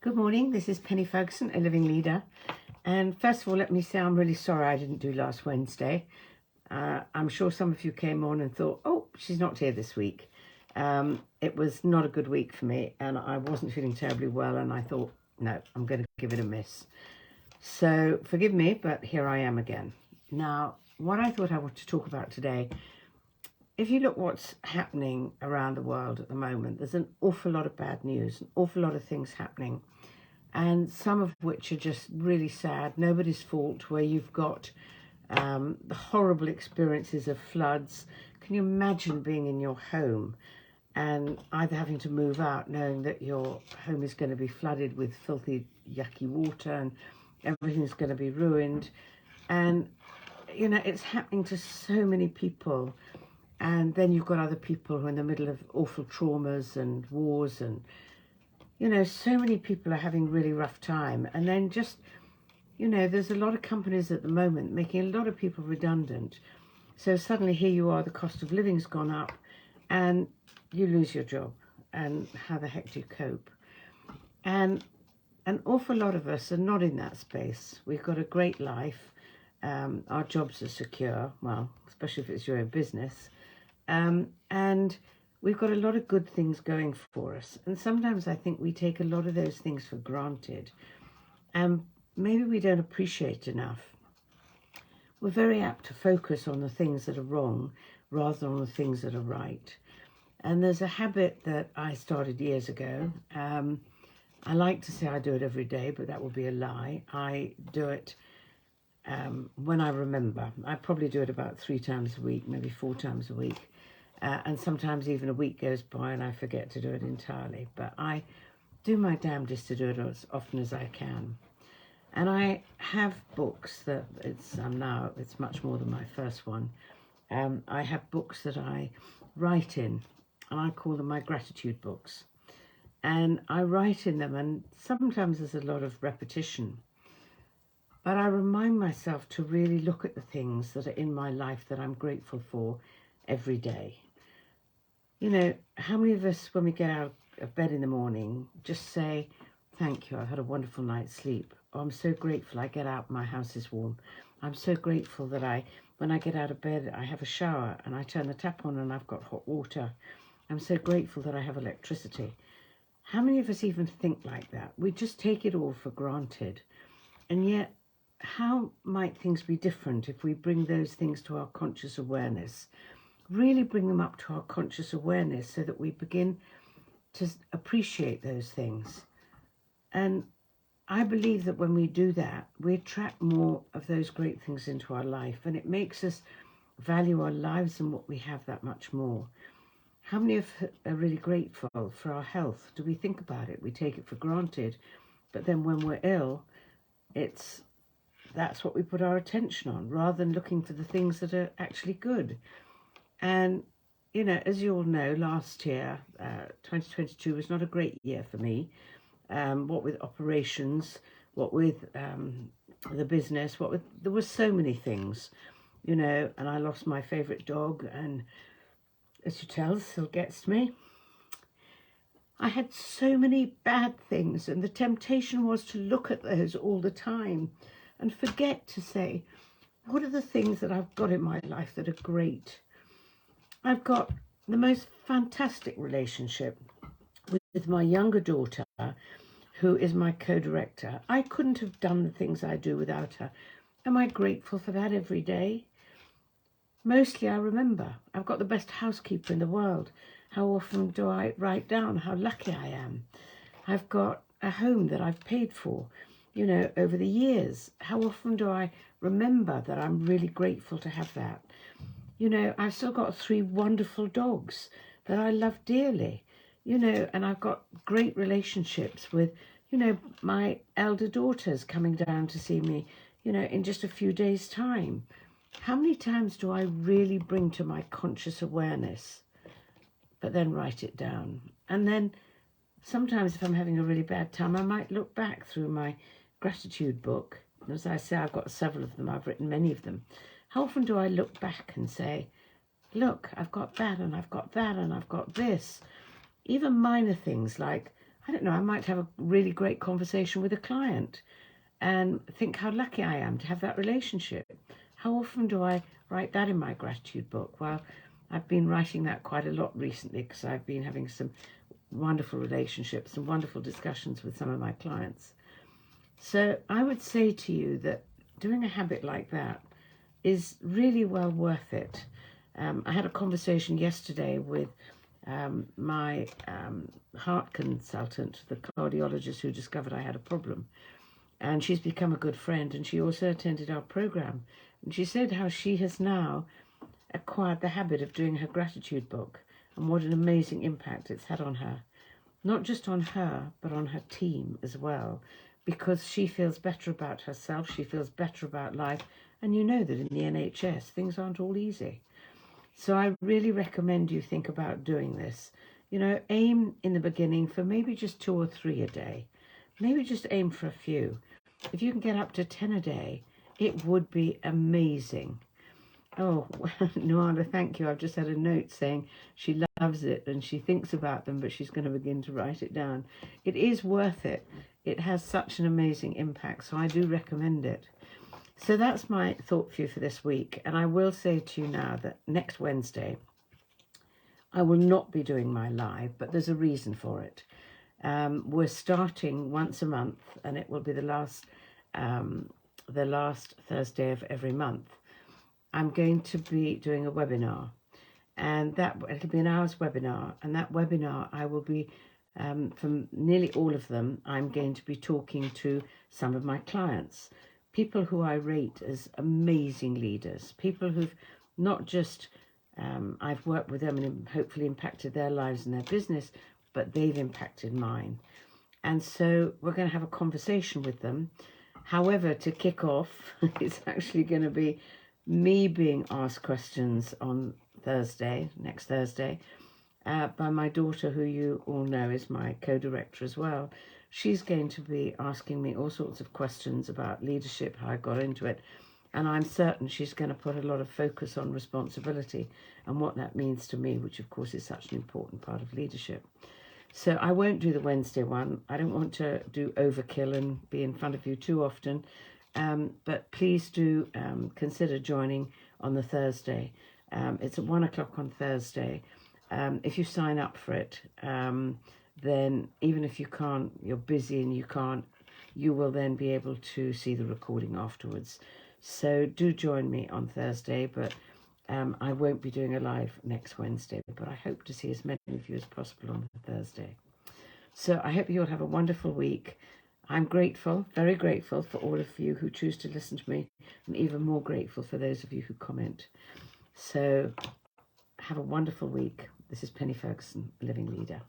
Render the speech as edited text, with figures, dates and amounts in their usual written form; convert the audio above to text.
Good morning, this is Penny Ferguson, a living leader. And first of all, let me say I'm really sorry I didn't do last Wednesday. I'm sure some of you came on and thought, oh, she's not here this week. It was not a good week for me and I wasn't feeling terribly well, and I thought, no, I'm going to give it a miss. So forgive me, but here I am again. Now, what I thought I want to talk about today, if you look what's happening around the world at the moment, there's an awful lot of bad news, an awful lot of things happening, and some of which are just really sad, nobody's fault, where you've got the horrible experiences of floods. Can you imagine being in your home and either having to move out knowing that your home is going to be flooded with filthy, yucky water and everything's going to be ruined? And, you know, it's happening to so many people. And then you've got other people who are in the middle of awful traumas and wars, and you know, so many people are having really rough time. And then just, you know, there's a lot of companies at the moment making a lot of people redundant. So suddenly here you are, the cost of living's gone up and you lose your job. And how the heck do you cope? And an awful lot of us are not in that space. We've got a great life. Our jobs are secure, well, especially if it's your own business. And we've got a lot of good things going for us. And sometimes I think we take a lot of those things for granted. And maybe we don't appreciate enough. We're very apt to focus on the things that are wrong rather than on the things that are right. And there's a habit that I started years ago. I like to say I do it every day, but that would be a lie. I do it when I remember. I probably do it about 3 times a week, maybe 4 times a week. And sometimes even a week goes by and I forget to do it entirely. But I do my damnedest to do it as often as I can. And I have books that it's much more than my first one. I have books that I write in, and I call them my gratitude books. And I write in them, and sometimes there's a lot of repetition. But I remind myself to really look at the things that are in my life that I'm grateful for every day. You know, how many of us, when we get out of bed in the morning, just say, thank you, I've had a wonderful night's sleep. Oh, I'm so grateful I get out, my house is warm. I'm so grateful that when I get out of bed, I have a shower and I turn the tap on and I've got hot water. I'm so grateful that I have electricity. How many of us even think like that? We just take it all for granted. And yet, how might things be different if we bring those things to our conscious awareness? Really bring them up to our conscious awareness so that we begin to appreciate those things. And I believe that when we do that, we attract more of those great things into our life, and it makes us value our lives and what we have that much more. How many of us are really grateful for our health? Do we think about it? We take it for granted. But then when we're ill, that's what we put our attention on, rather than looking for the things that are actually good. And, you know, as you all know, last year, 2022 was not a great year for me. What with operations, what with the business, there were so many things, you know, and I lost my favourite dog, and as you tell, still gets me. I had so many bad things, and the temptation was to look at those all the time and forget to say, what are the things that I've got in my life that are great? I've got the most fantastic relationship with my younger daughter, who is my co-director. I couldn't have done the things I do without her. Am I grateful for that every day? Mostly I remember. I've got the best housekeeper in the world. How often do I write down how lucky I am? I've got a home that I've paid for, you know, over the years. How often do I remember that I'm really grateful to have that? You know, I've still got 3 wonderful dogs that I love dearly, you know, and I've got great relationships with, you know, my elder daughters coming down to see me, you know, in just a few days' time. How many times do I really bring to my conscious awareness, but then write it down? And then sometimes if I'm having a really bad time, I might look back through my gratitude book. As I say, I've got several of them. I've written many of them. How often do I look back and say, look, I've got that and I've got that and I've got this? Even minor things like I don't know, I might have a really great conversation with a client and think how lucky I am to have that relationship. How often do I write that in my gratitude book? Well, I've been writing that quite a lot recently because I've been having some wonderful relationships and wonderful discussions with some of my clients. So I would say to you that doing a habit like that is really well worth it. I had a conversation yesterday with my heart consultant, the cardiologist who discovered I had a problem. And she's become a good friend, and she also attended our program. And she said how she has now acquired the habit of doing her gratitude book and what an amazing impact it's had on her. Not just on her, but on her team as well, because she feels better about herself, she feels better about life. And you know that in the NHS, things aren't all easy. So I really recommend you think about doing this. You know, aim in the beginning for maybe just 2 or 3 a day. Maybe just aim for a few. If you can get up to 10 a day, it would be amazing. Oh, Noala, thank you. I've just had a note saying she loves it and she thinks about them, but she's going to begin to write it down. It is worth it. It has such an amazing impact, so I do recommend it. So that's my thought for you for this week. And I will say to you now that next Wednesday, I will not be doing my live, but there's a reason for it. We're starting once a month, and it will be the last Thursday of every month. I'm going to be doing a webinar, and it'll be an hour's webinar. And that webinar, I will be from nearly all of them. I'm going to be talking to some of my clients, people who I rate as amazing leaders, people who've not just I've worked with them and hopefully impacted their lives and their business, but they've impacted mine. And so we're going to have a conversation with them. However, to kick off, it's actually going to be me being asked questions on next Thursday, by my daughter, who you all know is my co-director as well. She's going to be asking me all sorts of questions about leadership, how I got into it. And I'm certain she's going to put a lot of focus on responsibility and what that means to me, which of course is such an important part of leadership. So I won't do the Wednesday one. I don't want to do overkill and be in front of you too often. But please do consider joining on the Thursday. It's at 1 o'clock on Thursday. If you sign up for it, then even if you can't, you're busy and you can't, you will then be able to see the recording afterwards. So do join me on Thursday, but I won't be doing a live next Wednesday, but I hope to see as many of you as possible on Thursday. So I hope you'll have a wonderful week. I'm grateful, very grateful for all of you who choose to listen to me, and even more grateful for those of you who comment. So have a wonderful week. This is Penny Ferguson, Living Leader.